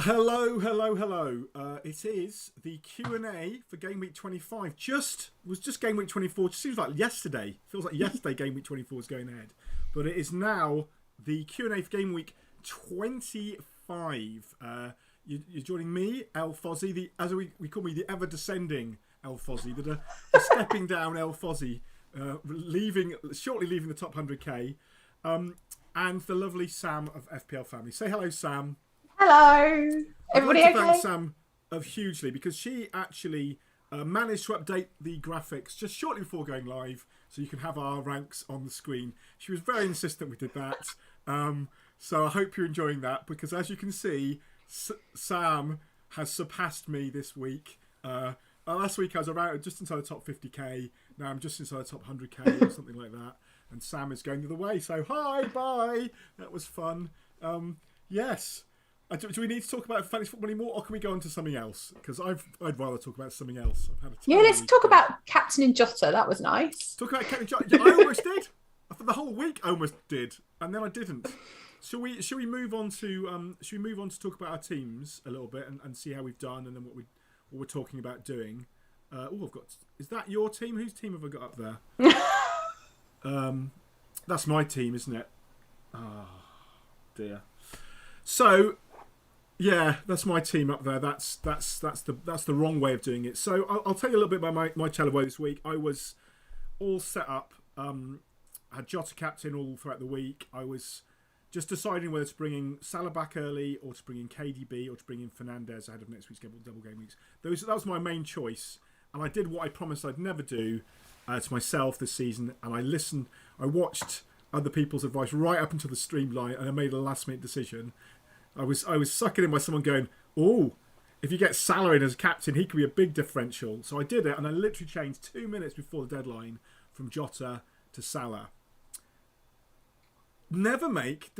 Hello. It is the Q&A for Game Week 25. Was just Game Week 24. It seems like yesterday. Feels like yesterday Game Week 24 was going ahead. But it is now the Q&A for Game Week 25. You're joining me, elfozzie, as we call me, the ever-descending elfozzie, the stepping down elfozzie, shortly leaving the top 100k, and the lovely Sam of FPL family. Say hello, Sam. Hello, everybody. I'd like to thank Sam hugely because she actually managed to update the graphics just shortly before going live, so you can have our ranks on the screen. She was very insistent we did that, so I hope you're enjoying that because, as you can see, Sam has surpassed me this week. Last week I was around just inside the top 50k. Now I'm just inside the top 100k or something like that, and Sam is going the other way. So hi, bye. That was fun. Yes. Do we need to talk about fantasy football anymore, or can we go on to something else? Because I'd rather talk about something else. Let's talk about Captain and Jota. That was nice. Talk about Captain Jota. I almost did. For the whole week, I almost did, and then I didn't. Shall we move on to talk about our teams a little bit and see how we've done, and then what we're talking about doing. Is that your team? Whose team have I got up there? That's my team, isn't it? Oh dear. So. Yeah, that's my team up there. That's the wrong way of doing it. So I'll tell you a little bit about my Chalaway this week. I was all set up. I had Jota captain all throughout the week. I was just deciding whether to bring in Salah back early or to bring in KDB or to bring in Fernandes ahead of next week's double game weeks. That was my main choice, and I did what I promised I'd never do to myself this season. And I watched other people's advice right up until the streamline, and I made a last minute decision. I was suckered in by someone going, oh, if you get Salah in as a captain, he could be a big differential. So I did it, and I literally changed 2 minutes before the deadline from Jota to Salah. Never make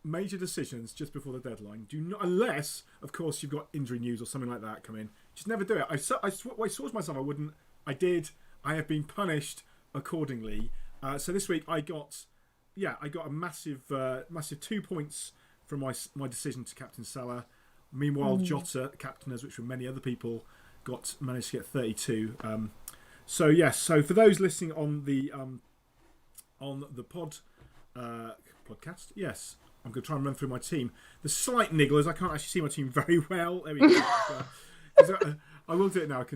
major decisions, just before the deadline. Do not, unless, of course, you've got injury news or something like that come in. Just never do it. I swore to myself I wouldn't. I did. I have been punished accordingly. So this week I got a massive 2 points from my decision to captain Salah. Meanwhile, Jota, captainers, which were many other people, managed to get 32. So for those listening on the podcast, yes, I'm going to try and run through my team. The slight niggle is I can't actually see my team very well. There we go. I will do it now.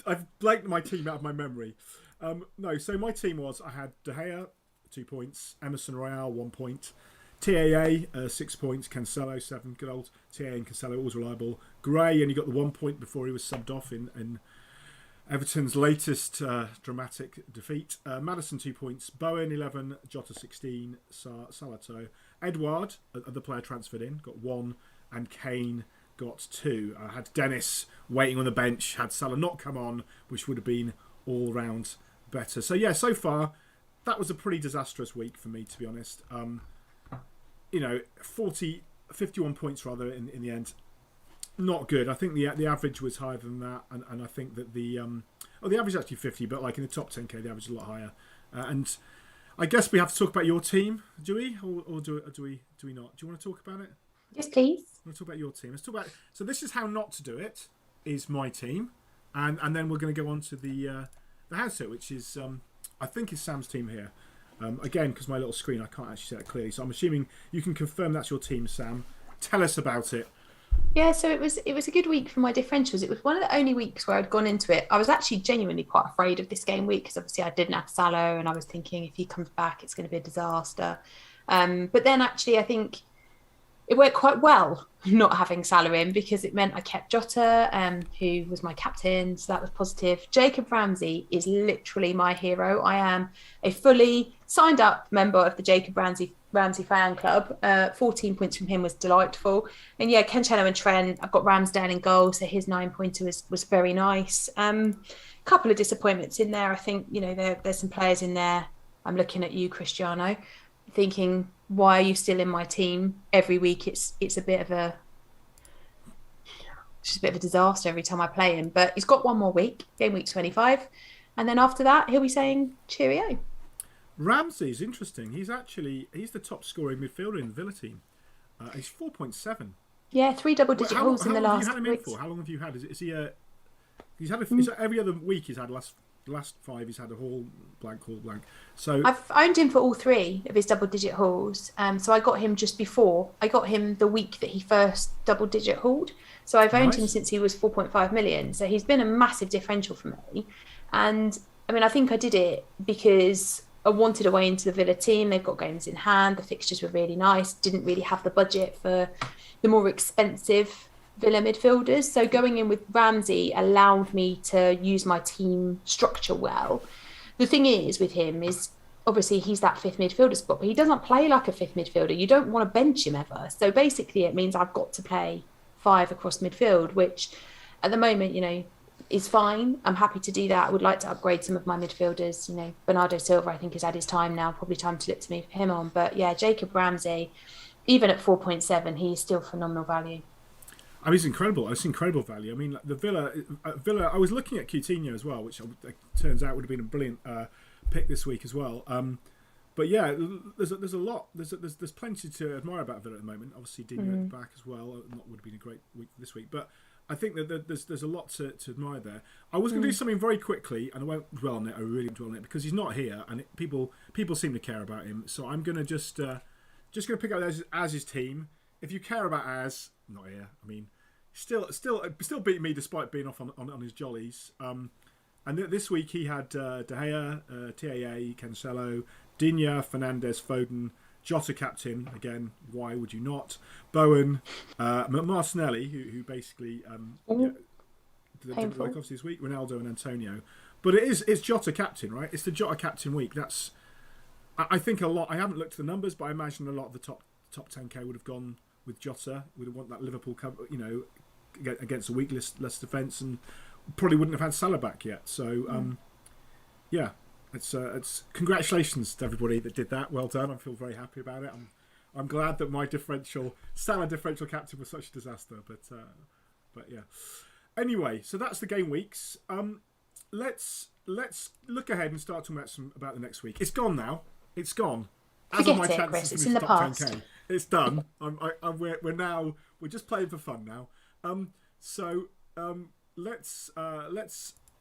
I've blanked my team out of my memory. So my team was, I had De Gea 2 points, Emerson Royale 1 point. TAA 6 points, Cancelo 7, good old TAA and Cancelo, always reliable. Gray only got the 1 point before he was subbed off in Everton's latest dramatic defeat. Maddison 2 points, Bowen 11, Jota 16, Salato. Edouard, the player transferred in, got 1, and Kane got 2. I had Dennis waiting on the bench, had Salah not come on, which would have been all round better. So yeah, so far that was a pretty disastrous week for me, to be honest. 51 points rather in the end. Not good. I think the average was higher than that, and I think that the average is actually 50, but like in the top 10k, the average is a lot higher. And I guess we have to talk about your team, do we? Or do we not? Do you want to talk about it? Yes, please. I want to talk about your team. Let's talk about. So this is how not to do it. Is my team, and then we're going to go on to the house it, which is I think is Sam's team here. Again, because my little screen, I can't actually see that clearly. So I'm assuming you can confirm that's your team, Sam. Tell us about it. Yeah, so it was a good week for my differentials. It was one of the only weeks where I'd gone into it. I was actually genuinely quite afraid of this game week because obviously I didn't have Salah, and I was thinking if he comes back, it's going to be a disaster. But then actually I think it worked quite well not having Salah in because it meant I kept Jota, who was my captain, so that was positive. Jacob Ramsey is literally my hero. I am a fully signed up member of the Jacob Ramsey fan club. 14 points from him was delightful. And yeah, Cancelo and Trent, I've got Ramsdale in goal, so his 9-pointer was very nice. Couple of disappointments in there. I think, there's some players in there. I'm looking at you, Cristiano, thinking, why are you still in my team? Every week it's a bit of a disaster every time I play him. But he's got one more week, game week 25. And then after that, he'll be saying cheerio. Ramsey's interesting. He's the top scoring midfielder in the Villa team. He's 4.7. Yeah, 3 double-digit hauls in the How long last have you had him in weeks. for? How long have you had? Is he a? He's had a, is every other week. He's had last 5. He's had a haul blank. So I've owned him for all 3 of his double-digit hauls. So I got him just before. I got him the week that he first double-digit hauled. So I've owned him since he was 4.5 million. So he's been a massive differential for me. And I mean, I think I did it because I wanted away into the Villa team. They've got games in hand. The fixtures were really nice. Didn't really have the budget for the more expensive Villa midfielders. So going in with Ramsey allowed me to use my team structure well. The thing is with him is obviously he's that 5th midfielder spot, but he doesn't play like a 5th midfielder. You don't want to bench him ever. So basically it means I've got to play 5 across midfield, which at the moment, is fine. I'm happy to do that. I would like to upgrade some of my midfielders. Bernardo Silva, I think, has had his time now. Probably time to look to move him on. But yeah, Jacob Ramsey, even at 4.7, he's still phenomenal value. I mean, it's incredible. It's incredible value. I mean, the Villa. I was looking at Coutinho as well, which turns out would have been a brilliant pick this week as well. But yeah, there's a lot. There's plenty to admire about Villa at the moment. Obviously, Dino at the back as well. Not would have been a great week this week, but I think that there's a lot to admire there. I was going to do something very quickly, and I won't dwell on it. I really won't dwell on it because he's not here, and people seem to care about him. So I'm going to just going to pick up Az's team. If you care about Az, not here. I mean, still beating me despite being off on his jollies. And this week he had De Gea, TAA, Cancelo, Digne, Fernandes, Foden, Jota captain again. Why would you not? Bowen, Martinelli, who basically did work obviously this week. Ronaldo and Antonio, but it's Jota captain, right? It's the Jota captain week. That's I think a lot. I haven't looked at the numbers, but I imagine a lot of the top 10k would have gone with Jota. Would have want that Liverpool cover, against a weak less defence, and probably wouldn't have had Salah back yet. So yeah. It's congratulations to everybody that did that. Well done. I feel very happy about it. I'm glad that my Salah differential captain was such a disaster. But yeah. Anyway, so that's the game weeks. Let's look ahead and start talking about the next week. It's gone now. It's gone. Forget it, Chris. It's in the past. 10K. It's done. We're just playing for fun now.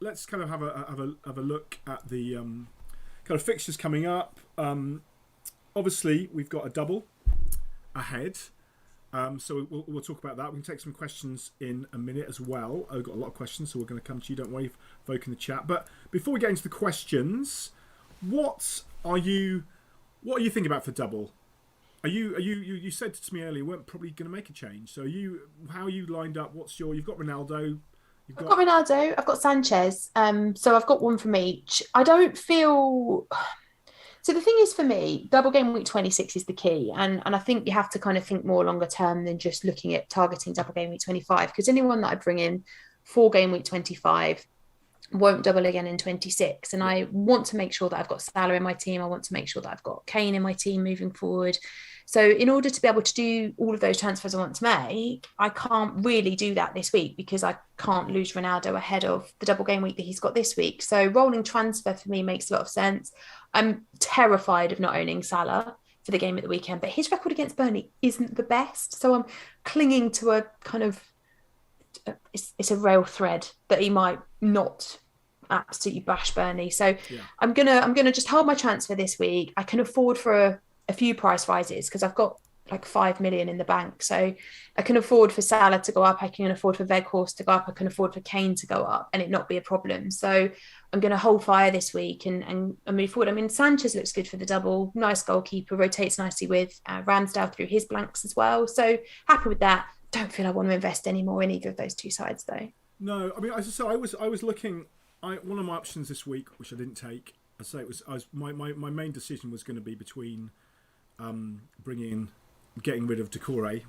Let's kind of have a look at the kind of fixtures coming up. Obviously, we've got a double ahead, so we'll talk about that. We can take some questions in a minute as well. I've got a lot of questions, so we're going to come to you. Don't worry, folk in the chat. But before we get into the questions, what are you thinking about for double? You said to me earlier you weren't probably going to make a change. So how are you lined up? You've got Ronaldo. I've got Ronaldo, I've got Sanchez, so I've got one from each. I don't feel... So the thing is for me, double game week 26 is the key, and I think you have to kind of think more longer term than just looking at targeting double game week 25, because anyone that I bring in for game week 25 won't double again in 26, and I want to make sure that I've got Salah in my team. I want to make sure that I've got Kane in my team moving forward. So in order to be able to do all of those transfers I want to make, I can't really do that this week because I can't lose Ronaldo ahead of the double game week that he's got this week. So rolling transfer for me makes a lot of sense. I'm terrified of not owning Salah for the game at the weekend, but his record against Burnley isn't the best. So I'm clinging to a kind of, it's a rail thread that he might not absolutely bash Burnley. So I'm gonna just hold my transfer this week. I can afford for a few price rises because I've got like 5 million in the bank, so I can afford for Salah to go up, I can afford for Weghorst to go up, I can afford for Kane to go up and it not be a problem. So I'm going to hold fire this week and move forward. I mean, Sanchez looks good for the double, nice goalkeeper, rotates nicely with Ramsdale through his blanks as well, so happy with that. Don't feel I want to invest any more in either of those two sides though. No, I mean, as I said, I was looking. One of my options this week, which I didn't take, my main decision was going to be between getting rid of Decore,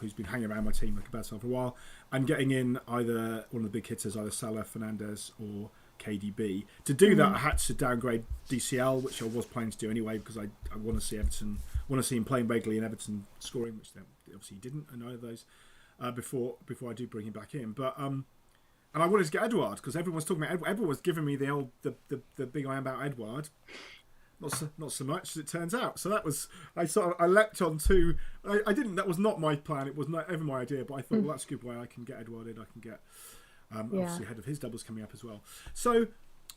who's been hanging around my team like a bad self for a while, and getting in either one of the big hitters, either Salah, Fernandes, or KDB. To do that, I had to downgrade DCL, which I was planning to do anyway because I want to see Everton, want to see him playing regularly and Everton scoring, which they obviously didn't. I know those before I do bring him back in, but. And I wanted to get Edouard because everyone's talking about Edouard. Everyone was giving me the big eye about Edouard. not so much as it turns out. So that was I leapt on to. I didn't. That was not my plan. It was not ever my idea. But I thought, well, that's a good way. I can get Edouard in. I can get obviously ahead of his doubles coming up as well. So,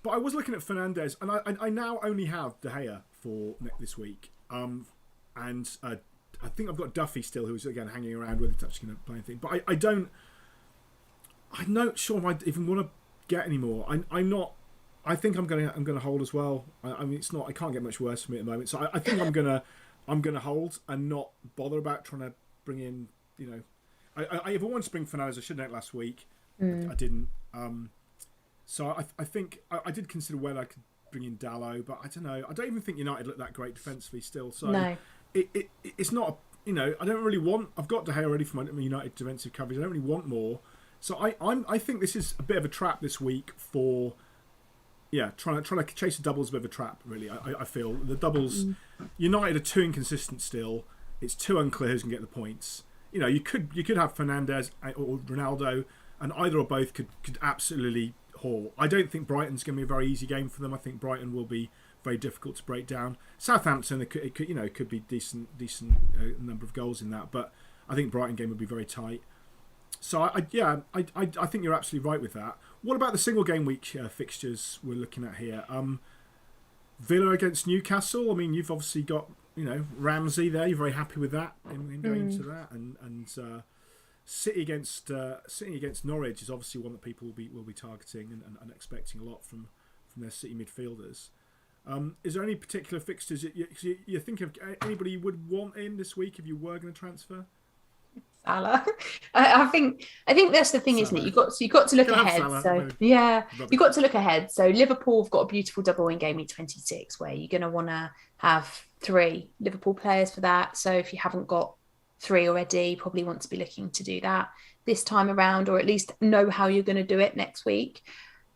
but I was looking at Fernandez, and I now only have De Gea for this week. And I think I've got Duffy still, who's again hanging around whether it's actually going to play anything. But I'm not sure if I even want to get any more. I'm not. I think I'm gonna hold as well. I mean, it's not. I can't get much worse for me at the moment. So I think I'm gonna hold and not bother about trying to bring in. You know, I if I wanted to bring Fernandez, I should have done it last week. I didn't. So I think I did consider whether I could bring in Dalot, but I don't know. I don't even think United look that great defensively still. So no. It's not. You know, I don't really want. I've got De Gea already for my United defensive coverage. I don't really want more. So I think this is a bit of a trap this week for. Yeah, trying to chase a double is a bit of a trap, really. I feel the doubles, United are too inconsistent still. It's too unclear who's going to get the points. You know, you could have Fernandez or Ronaldo, and either or both could absolutely haul. I don't think Brighton's going to be a very easy game for them. I think Brighton will be very difficult to break down. Southampton, it could be decent number of goals in that, but I think Brighton game would be very tight. So I think you're absolutely right with that. What about the single game week fixtures we're looking at here? Villa against Newcastle. I mean, you've obviously got Ramsey there. You're very happy with that in going into that, and City against Norwich is obviously one that people will be targeting and expecting a lot from their City midfielders. Is there any particular fixtures you think of anybody you would want in this week if you were going to transfer? Salah. I think that's the thing, Salah. Isn't it? You've got to look ahead. So yeah, you've got to look ahead. So Liverpool have got a beautiful double in game week 26, where you're going to want to have 3 Liverpool players for that. So if you haven't got 3 already, you probably want to be looking to do that this time around, or at least know how you're going to do it next week.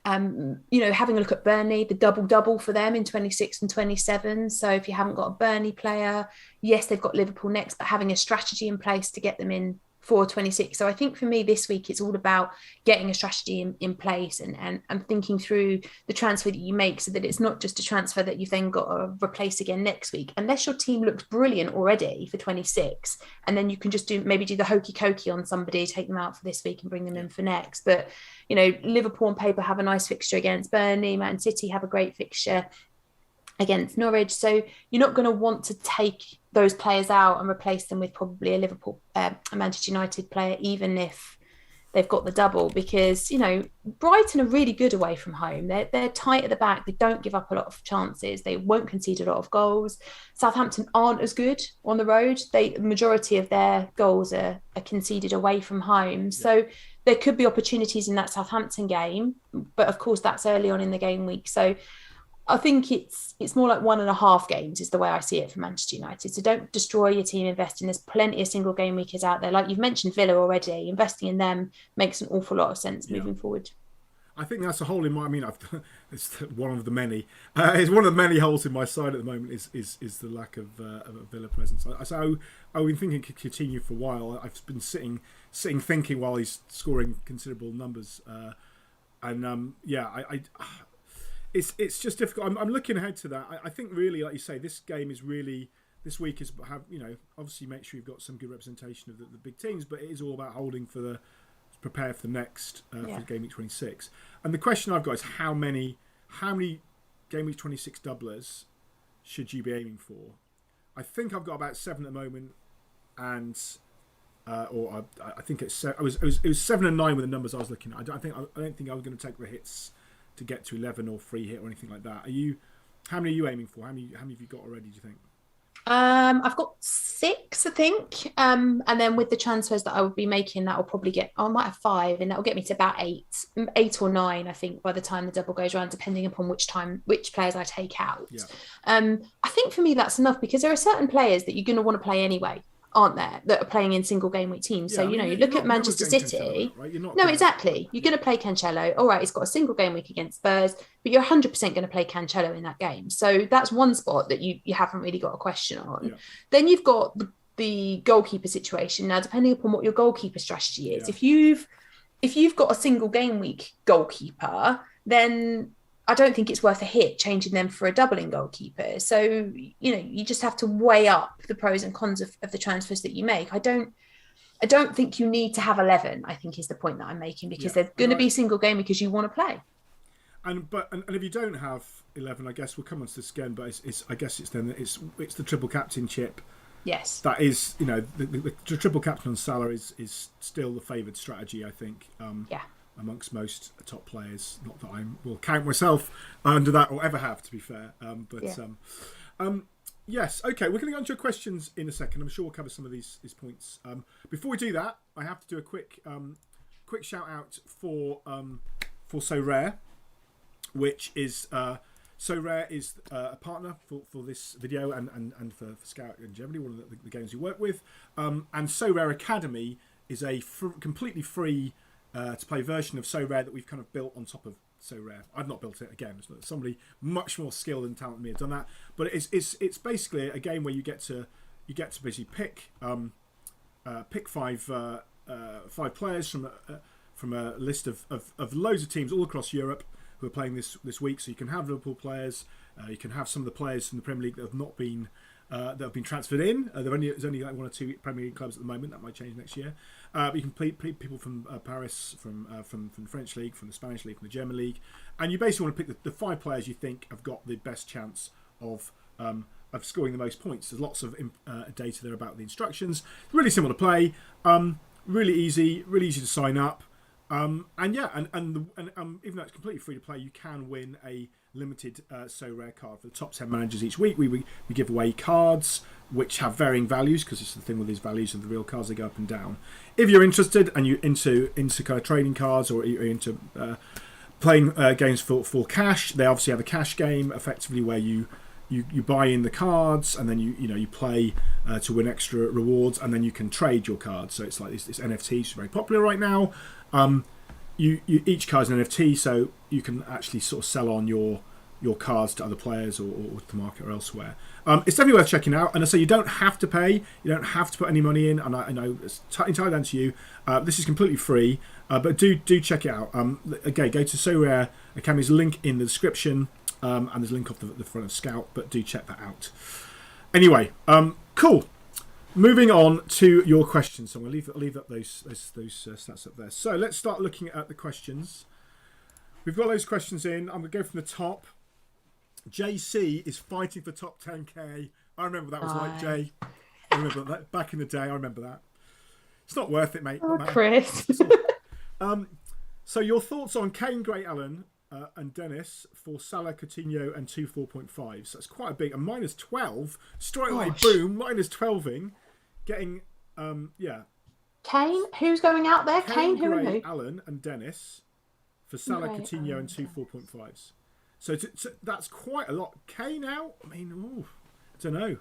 Having a look at Burnley, the double for them in 26 and 27. So if you haven't got a Burnley player, yes, they've got Liverpool next, but having a strategy in place to get them in for 26. So I think for me this week, it's all about getting a strategy in place and thinking through the transfer that you make so that it's not just a transfer that you've then got to replace again next week, unless your team looks brilliant already for 26. And then you can just do the hokey cokey on somebody, take them out for this week and bring them in for next. But, Liverpool on paper have a nice fixture against Burnley. Man City have a great fixture against Norwich. So you're not going to want to take those players out and replace them with probably a Liverpool, a Manchester United player, even if they've got the double, because, Brighton are really good away from home. They're tight at the back. They don't give up a lot of chances. They won't concede a lot of goals. Southampton aren't as good on the road. The majority of their goals are conceded away from home. So there could be opportunities in that Southampton game, but of course that's early on in the game week. So I think it's more like 1.5 games is the way I see it for Manchester United. So don't destroy your team investing. There's plenty of single game weekers out there. Like you've mentioned Villa already. Investing in them makes an awful lot of sense moving forward. I think that's a hole in my. I mean, it's one of the many. It's one of the many holes in my side at the moment. Is the lack of a Villa presence. So I've been thinking it could continue for a while. I've been sitting thinking while he's scoring considerable numbers, It's just difficult. I'm looking ahead to that. I think really, like you say, this week is obviously make sure you've got some good representation of the big teams, but it is all about holding prepare for the next for game week 26. And the question I've got is how many game week 26 doublers should you be aiming for? I think I've got about 7 at the moment, and I think it was 7 and 9 with the numbers I was looking at. I don't think I was going to take the hits to get to 11 or free hit or anything like that. How many are you aiming for? How many have you got already, do you think? I've got 6, I think. And then with the transfers that I would be making, that will probably I might have 5, and that will get me to about 8 or 9, I think, by the time the double goes around, depending upon which players I take out. Yeah. I think for me that's enough, because there are certain players that you're going to want to play anyway, aren't there, that are playing in single game week teams. Yeah, so, you look at Manchester City. Cancelo, right? No, exactly. You're going to play Cancelo. All right, he's got a single game week against Spurs, but you're 100% going to play Cancelo in that game. So that's one spot that you haven't really got a question on. Yeah. Then you've got the goalkeeper situation. Now, depending upon what your goalkeeper strategy is, if you've got a single game week goalkeeper, then I don't think it's worth a hit changing them for a doubling goalkeeper. So, you just have to weigh up the pros and cons of the transfers that you make. I don't think you need to have 11, I think is the point that I'm making, because they're going to be single game because you want to play. And if you don't have 11, I guess we'll come on to this again, but it's the triple captain chip. Yes. That is, the triple captain on Salah is still the favoured strategy, I think. Amongst most top players. Not that I will count myself under that or ever have, to be fair. Yes, okay, we're going to go on to your questions in a second. I'm sure we'll cover some of these points. Before we do that, I have to do a quick shout out for SoRare, which is SoRare is a partner for this video and for Scout in generally, one of the games we work with. And SoRare Academy is a completely free to play version of SoRare that we've kind of built on top of SoRare. I've not built it again. Somebody much more skilled and talented than me have done that. But it's basically a game where you get to basically pick five players from a list of loads of teams all across Europe who are playing this week. So you can have Liverpool players, you can have some of the players from the Premier League that have not been that have been transferred in. There's only like one or two Premier League clubs at the moment. That might change next year. But you can play people from Paris, from the French League, from the Spanish League, from the German League, and you basically want to pick the 5 players you think have got the best chance of scoring the most points. There's lots of data there about the instructions. Really simple to play, really easy to sign up, and even though it's completely free to play, you can win a limited SoRare card for the top 10 managers each week. We give away cards which have varying values, because it's the thing with these values of the real cards, they go up and down. If you're interested and you're into kind of trading cards, or you're into playing games for cash, they obviously have a cash game effectively where you buy in the cards and then you play to win extra rewards, and then you can trade your cards. So it's like this NFT is very popular right now. Each card's an NFT, so you can actually sort of sell on your cards to other players or to the market or elsewhere. It's definitely worth checking out. And I say you don't have to pay, you don't have to put any money in, and I know it's entirely down to you. This is completely free, but do check it out. Again, go to SoRare Academy's link in the description, and there's a link off the front of Scout, but do check that out. Anyway, cool. Moving on to your questions. So I'm going to leave up those stats up there. So let's start looking at the questions. We've got those questions in. I'm going to go from the top. JC is fighting for top 10k. I remember that was like Jay. I remember that back in the day. I remember that. It's not worth it, mate. Oh, Chris. So your thoughts on Kane, Gray, Allen, and Dennis for Salah, Coutinho, and 2 4.5s. So that's quite a big. And minus 12 straight away. Boom, minus 12ing. Getting Kane, who's going out there? Kane, who Gray, and who? Allen, and Dennis for Salah, Coutinho, and 2 4.5s. So that's quite a lot. Kane out. I mean, I don't know.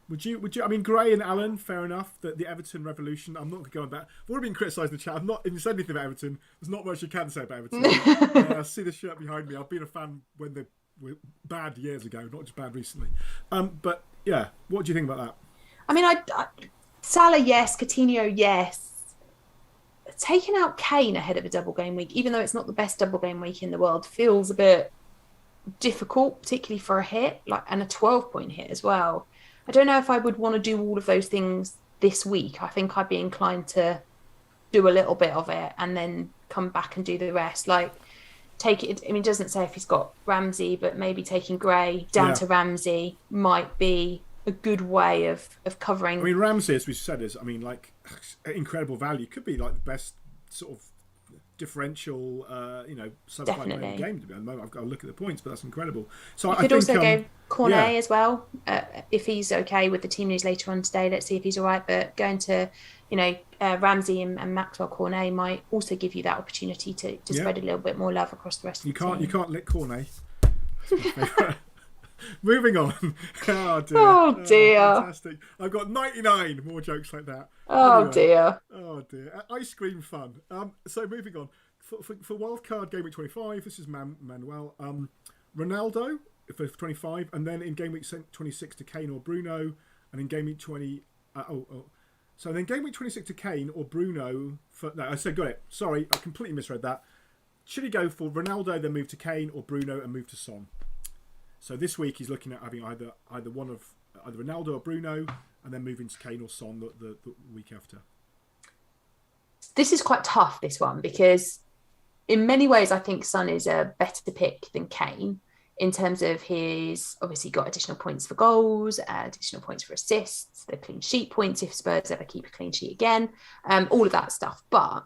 Would you? I mean, Gray and Allen, fair enough. The Everton revolution. I'm not going to go on that. I've already been criticised in the chat. I've not even said anything about Everton. There's not much you can say about Everton. I see the shirt behind me. I've been a fan when they were bad years ago, not just bad recently. But yeah, what do you think about that? I mean, Salah, yes. Coutinho, yes. Taking out Kane ahead of a double game week, even though it's not the best double game week in the world, feels a bit difficult, particularly for a hit, and a 12-point hit as well. I don't know if I would want to do all of those things this week. I think I'd be inclined to do a little bit of it and then come back and do the rest. Take it. I mean, it doesn't say if he's got Ramsey, but maybe taking Gray down to Ramsey might be a good way of covering. I mean, Ramsey, as we said, is incredible value. Could be like the best sort of differential, sub-5 in the game. To be at the moment, I've got to look at the points, but that's incredible. So I think also go Cornet as well, if he's okay with the team news later on today. Let's see if he's all right. But going to, Ramsey and Maxwell Cornet might also give you that opportunity to spread a little bit more love across the rest of the team. You can't lick Cornet. Moving on. Oh dear. Fantastic. I've got 99 more jokes like that. Oh dear. Ice cream fun. So moving on. For wildcard Game Week 25, this is Manuel. Ronaldo for 25, and then in Game Week 26 to Kane or Bruno, and in Game Week 20. So then Game Week 26 to Kane or Bruno. I said got it. Sorry, I completely misread that. should he go for Ronaldo, then move to Kane, or Bruno and move to Son? So this week he's looking at having either Ronaldo or Bruno, and then moving to Kane or Son the week after. This is quite tough, this one, because in many ways I think Son is a better pick than Kane in terms of his obviously got additional points for goals, additional points for assists, the clean sheet points if Spurs ever keep a clean sheet again, all of that stuff. But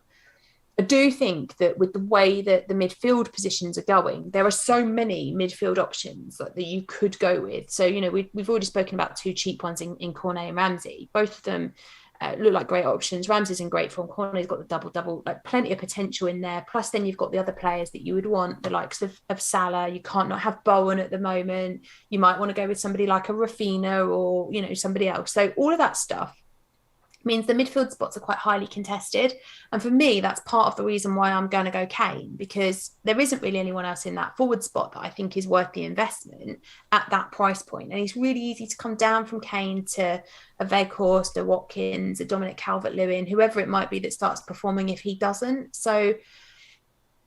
I do think that with the way that the midfield positions are going, there are so many midfield options that you could go with. So, we've already spoken about two cheap ones in Cornet and Ramsey. Both of them look like great options. Ramsey's in great form. Cornet's got the double, like plenty of potential in there. Plus, then you've got the other players that you would want, the likes of Salah. You can't not have Bowen at the moment. You might want to go with somebody like a Rafinha or, somebody else. So all of that stuff means the midfield spots are quite highly contested. And for me, that's part of the reason why I'm going to go Kane, because there isn't really anyone else in that forward spot that I think is worth the investment at that price point. And it's really easy to come down from Kane to a Weghorst, a Watkins, a Dominic Calvert-Lewin, whoever it might be that starts performing if he doesn't. So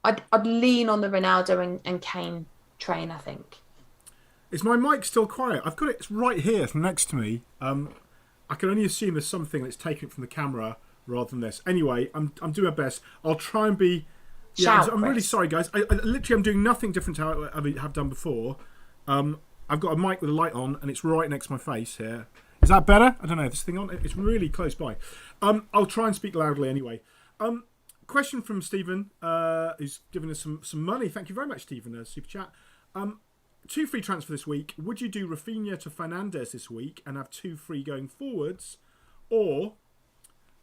I'd lean on the Ronaldo and Kane train, I think. Is my mic still quiet? I've got it right here next to me. I can only assume there's something that's taken it from the camera rather than this. Anyway, I'm doing my best. I'll try and be... Yeah, I'm really sorry, guys. I literally am doing nothing different to how I have done before. I've got a mic with a light on, and it's right next to my face here. Is that better? I don't know. This thing on? It's really close by. I'll try and speak loudly anyway. Question from Stephen, who's given us some money. Thank you very much, Stephen. Super chat. 2 free transfer this week. Would you do Rafinha to Fernandes this week and have 2 free going forwards? Or,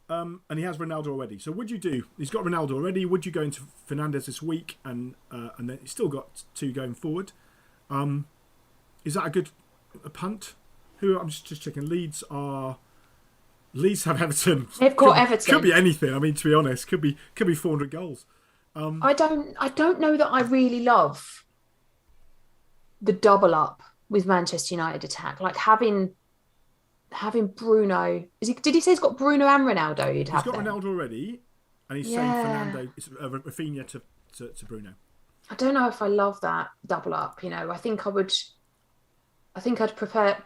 and he has Ronaldo already. So would you do, he's got Ronaldo already, would you go into Fernandes this week and then he's still got 2 going forward? Is that a punt? I'm just checking. Leeds have Everton. They've got Everton. Could be anything. I mean, to be honest, could be 400 goals. I don't know that I really love the double up with Manchester United attack, like having Bruno. Did he say he's got Bruno and Ronaldo? He's got Ronaldo already, and he's saying Fernando, Rafinha to Bruno. I don't know if I love that double up. I think I'd prefer.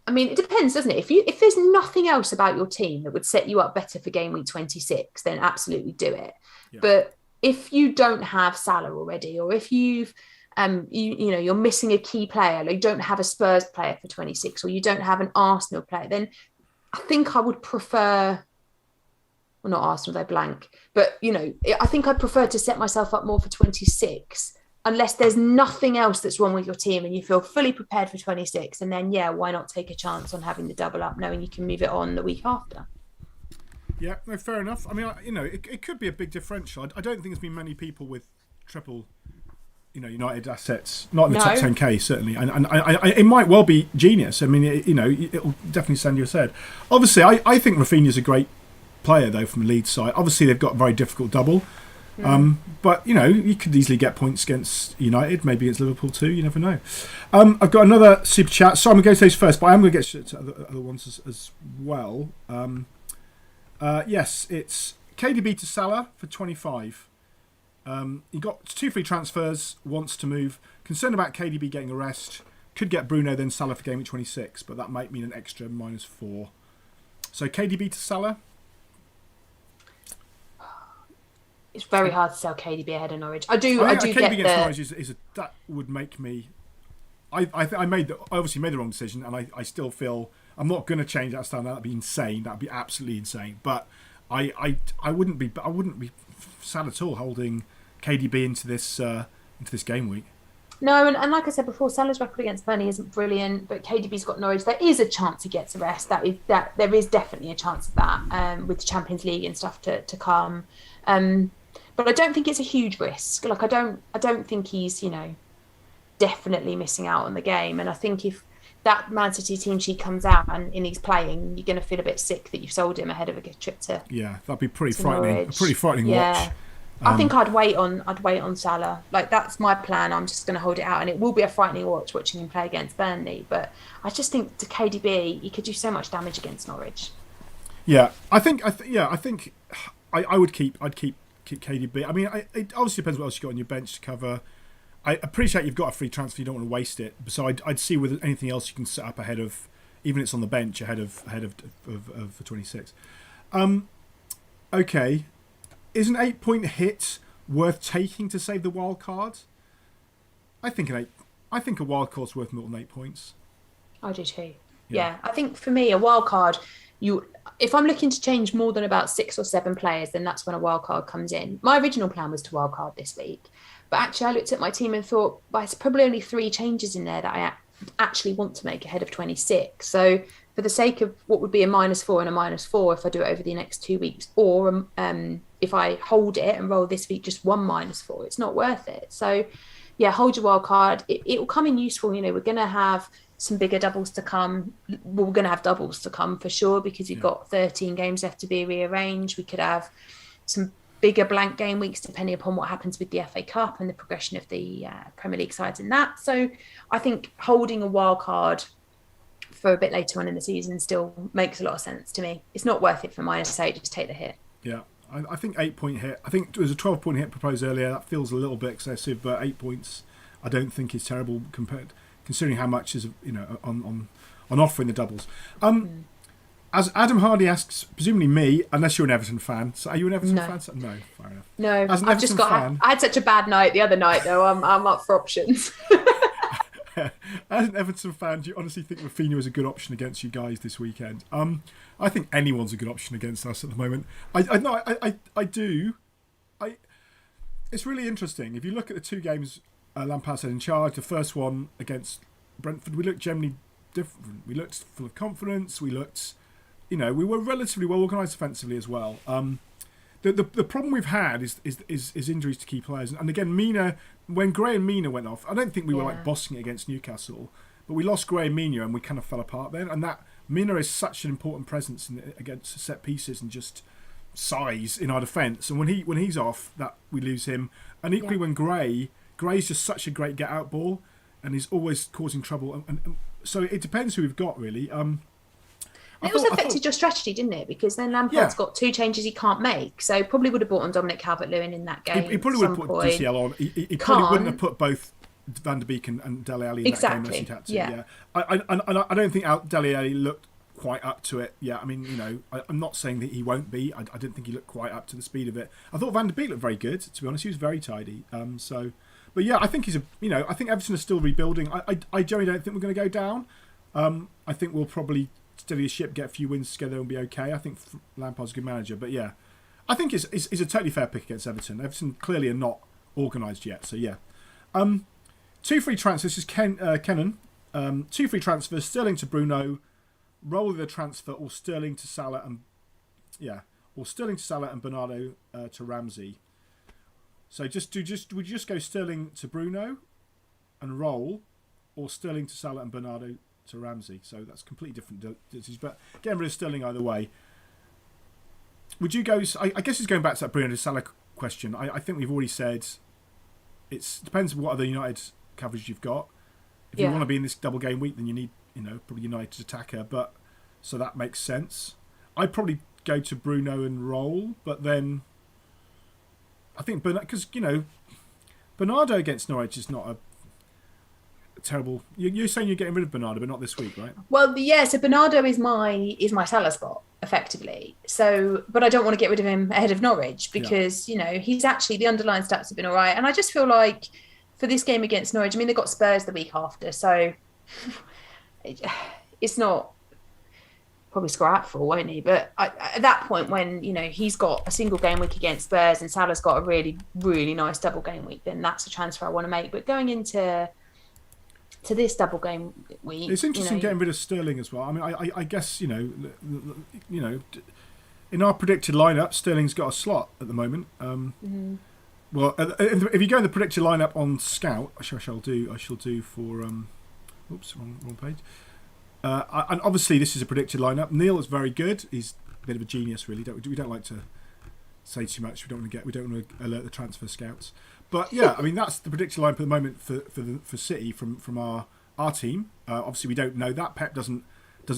I mean, it depends, doesn't it? If there's nothing else about your team that would set you up better for game week 26, then absolutely do it. Yeah. But if you don't have Salah already, or if you've you're missing a key player, like you don't have a Spurs player for 26, or you don't have an Arsenal player, then I think I would prefer, well, not Arsenal, they're blank, but I think I'd prefer to set myself up more for 26, unless there's nothing else that's wrong with your team and you feel fully prepared for 26, and then why not take a chance on having the double up, knowing you can move it on the week after. Yeah, no, fair enough. I mean, it could be a big differential. I don't think there's been many people with triple United assets, not in the top 10k certainly, and it might well be genius. I mean, it'll definitely stand you ahead. Obviously, I think Rafinha's a great player though from the Leeds side. Obviously, they've got a very difficult double, but you could easily get points against United, maybe against Liverpool too. You never know. I've got another super chat, so I'm going to go to those first, but I'm going to get to other ones as well. Yes, it's KDB to Salah for 25. He got 2 free transfers, wants to move. Concerned about KDB getting a rest. Could get Bruno, then Salah for game week 26, but that might mean an extra -4. So KDB to Salah? It's very hard to sell KDB ahead of Norwich. I do KDB get against Norwich that would make me... I obviously made the wrong decision, and I still feel I'm not going to change that style. That'd be insane. That'd be absolutely insane. But I wouldn't be sad at all holding KDB into this game week. No, and like I said before, Salah's record against Burnley isn't brilliant, but KDB's got Norwich. There is a chance he gets a rest. There is definitely a chance of that with the Champions League and stuff to come. But I don't think it's a huge risk. Like I don't think he's definitely missing out on the game. And I think if that Man City team sheet comes out and he's playing, you're going to feel a bit sick that you've sold him ahead of a good trip to. Yeah, that'd be pretty frightening. Norwich. A pretty frightening watch. I think I'd wait on Salah. Like that's my plan. I'm just going to hold it out, and it will be a frightening watch watching him play against Burnley. But I just think to KDB, he could do so much damage against Norwich. Yeah, I think I would keep KDB. I mean, it obviously depends what else you've got on your bench to cover. I appreciate you've got a free transfer. You don't want to waste it. So I'd see with anything else you can set up ahead of, even if it's on the bench ahead of for 26. Okay, is an 8-point hit worth taking to save the wild card? I think a wild card's worth more than 8 points. I do too. Yeah, I think for me a wild card, if I'm looking to change more than about 6 or 7 players, then that's when a wild card comes in. My original plan was to wild card this week, but actually I looked at my team and thought, well, there's probably only 3 changes in there that I actually want to make ahead of 26. So for the sake of what would be a -4 and a -4 if I do it over the next 2 weeks, or if I hold it and roll this week just 1 -4, it's not worth it. So yeah, hold your wild card. It will come in useful. We're going to have some bigger doubles to come. We're going to have doubles to come for sure, because you've got 13 games left to be rearranged. We could have some bigger blank game weeks depending upon what happens with the FA Cup and the progression of the Premier League sides in that. So I think holding a wild card for a bit later on in the season still makes a lot of sense to me. It's not worth it for -8, just take the hit. Yeah, I think 8-point hit. I think there was a 12-point hit proposed earlier. That feels a little bit excessive, but 8 points I don't think is terrible considering how much is on offer in the doubles. As Adam Hardy asks, presumably me, unless you're an Everton fan. So are you an Everton fan? No, fair enough. No, I've just got. I had such a bad night the other night, though. I'm up for options. As an Everton fan, do you honestly think Raphinha is a good option against you guys this weekend? I think anyone's a good option against us at the moment. I do. It's really interesting. If you look at the 2 games Lampard's had in charge, the first one against Brentford, we looked generally different. We looked full of confidence. We looked, we were relatively well organised offensively as well. The problem we've had is injuries to key players. And again, Mina, when Gray and Mina went off, I don't think we were like bossing it against Newcastle, but we lost Gray and Mina and we kind of fell apart then. And that Mina is such an important presence against set pieces and just size in our defence. And when he's off, that we lose him. And equally when Gray's just such a great get out ball, and he's always causing trouble. And so it depends who we've got really. It also affected your strategy, didn't it? Because then Lampard's got 2 changes he can't make. So probably would have brought on Dominic Calvert-Lewin in that game. He probably would have put DCL on. He probably wouldn't have put both Van der Beek and Dele Alli in that game unless he'd had to. Yeah. I don't think Dele Alli looked quite up to it. Yeah, I mean, I'm not saying that he won't be. I didn't think he looked quite up to the speed of it. I thought Van der Beek looked very good. To be honest, he was very tidy. But yeah, I think I think Everton are still rebuilding. I generally don't think we're going to go down. I think we'll probably steady the ship, get a few wins together and be okay. I think Lampard's a good manager. But yeah, I think it's a totally fair pick against Everton. Everton clearly are not organised yet. So yeah. 2 free transfers. This is Kenan. 2 free transfers, Sterling to Bruno, roll the transfer, or Sterling to Salah and Bernardo to Ramsey. So would you just go Sterling to Bruno and roll, or Sterling to Salah and Bernardo to Ramsey? So that's completely different decisions, but getting rid of Sterling either way. Would you go? I guess it's going back to that Bruno to Salah question. I think we've already said it depends what other United coverage you've got. If you want to be in this double game week, then you need probably United attacker. But so that makes sense. I'd probably go to Bruno and roll, but then I think because Bernardo against Norwich is not a terrible. You're saying you're getting rid of Bernardo, but not this week, right? Well, yeah. So Bernardo is my Salah spot effectively. So, but I don't want to get rid of him ahead of Norwich because he's actually the underlying stats have been all right, and I just feel like for this game against Norwich, I mean, they got Spurs the week after, so it's not probably score out for, won't he? But at that point, when he's got a single game week against Spurs and Salah's got a really, really nice double game week, then that's a transfer I want to make. But going into this double game week, it's interesting getting rid of Sterling as well. I mean, I guess in our predicted lineup, Sterling's got a slot at the moment. Well, if you go in the predicted lineup on Scout, I shall do for. Oops, wrong page. And obviously, this is a predicted lineup. Neil is very good. He's a bit of a genius, really. We don't like to say too much. We don't want to alert the transfer scouts. But yeah, I mean that's the predicted lineup at the moment for City from our team. Obviously, we don't know that. Pep doesn't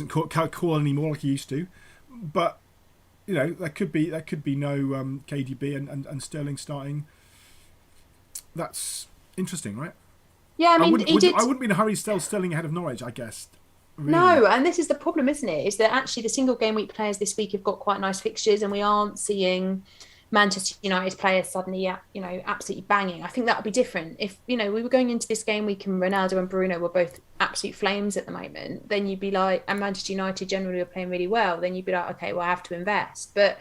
call anymore like he used to. But there could be no KDB and Sterling starting. That's interesting, right? Yeah, I mean, I wouldn't be in a hurry to sell Sterling ahead of Norwich, I guess. Really. No, and this is the problem, isn't it? Is that actually the single game week players this week have got quite nice fixtures, and we aren't seeing Manchester United players suddenly, absolutely banging. I think that would be different if we were going into this game week and Ronaldo and Bruno were both absolute flames at the moment. Then you'd be like, and Manchester United generally are playing really well. Then you'd be like, okay, well, I have to invest, but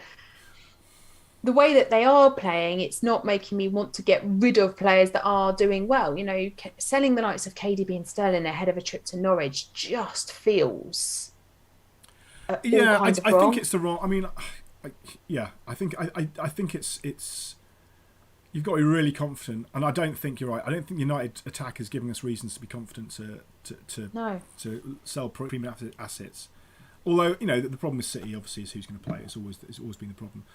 the way that they are playing, it's not making me want to get rid of players that are doing well. Selling the likes of KDB and Sterling ahead of a trip to Norwich just feels. I think it's the wrong. I mean, I think it's. You've got to be really confident, and I don't think you're right. I don't think United attack is giving us reasons to be confident to sell premium assets. Although the problem with City obviously is who's going to play. It's always been the problem.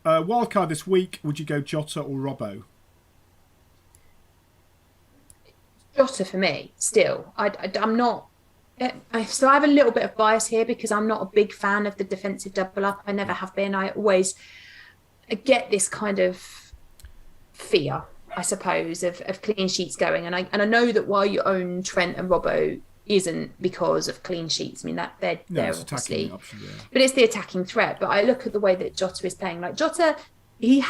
Wildcard this week, would you go Jota or Robbo? Jota for me, still. I'm not... So I have a little bit of bias here because I'm not a big fan of the defensive double up. I never have been. I get this kind of fear, I suppose, of clean sheets going. And I know that why you own Trent and Robbo isn't because of clean sheets. I mean, that they're obviously, option, yeah. But it's the attacking threat. But I look at the way that Jota is playing. Like Jota, he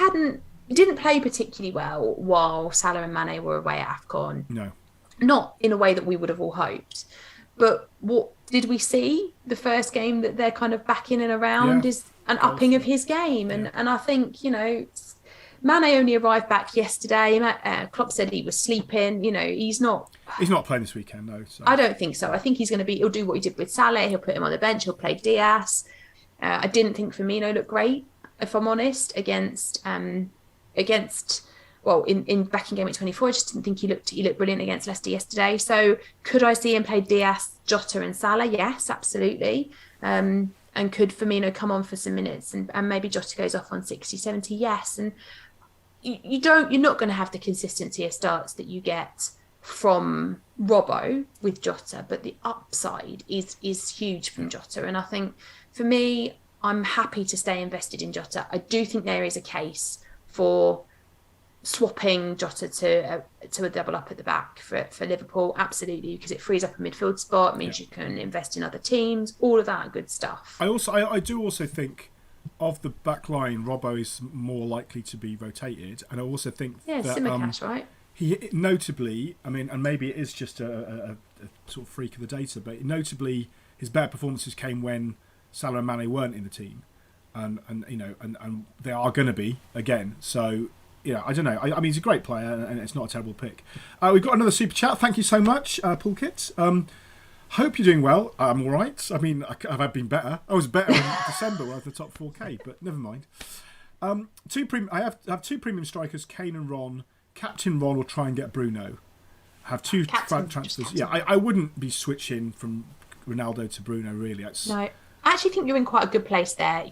didn't play particularly well while Salah and Mane were away at AFCON. No, not in a way that we would have all hoped. But what did we see? The first game that they're kind of back in and around is an upping of his game, and I think Mane only arrived back yesterday. Klopp said he was sleeping. He's not playing this weekend, no. So. I don't think so. I think he'll do what he did with Salah. He'll put him on the bench. He'll play Diaz. I didn't think Firmino looked great, if I'm honest, against in back in game week 24. I just didn't think he looked brilliant against Leicester yesterday. So could I see him play Diaz, Jota and Salah? Yes, absolutely. And could Firmino come on for some minutes and maybe Jota goes off on 60, 70? Yes. And you're not going to have the consistency of starts that you get from Robbo with Jota, but the upside is huge from Jota. And I think for me, I'm happy to stay invested in Jota. I do think there is a case for swapping Jota to a double up at the back for Liverpool, absolutely, because it frees up a midfield spot, means you can invest in other teams, all of that good stuff. I do also think of the back line, Robbo is more likely to be rotated, and I also think that Simicast, right? He notably, I mean, and maybe it is just a sort of freak of the data, but notably his better performances came when Salah and Mane weren't in the team, and they are going to be again. So I don't know. I mean, he's a great player, and it's not a terrible pick. We've got another super chat. Thank you so much, Paul Kit. Hope you're doing well. I'm all right. I mean, I've been better. I was better in December when I was the top 4K, but never mind. I have two premium strikers, Kane and Ron. Captain Ron will try and get Bruno. I have two transfers. Yeah, I wouldn't be switching from Ronaldo to Bruno, really. No, I actually think you're in quite a good place there.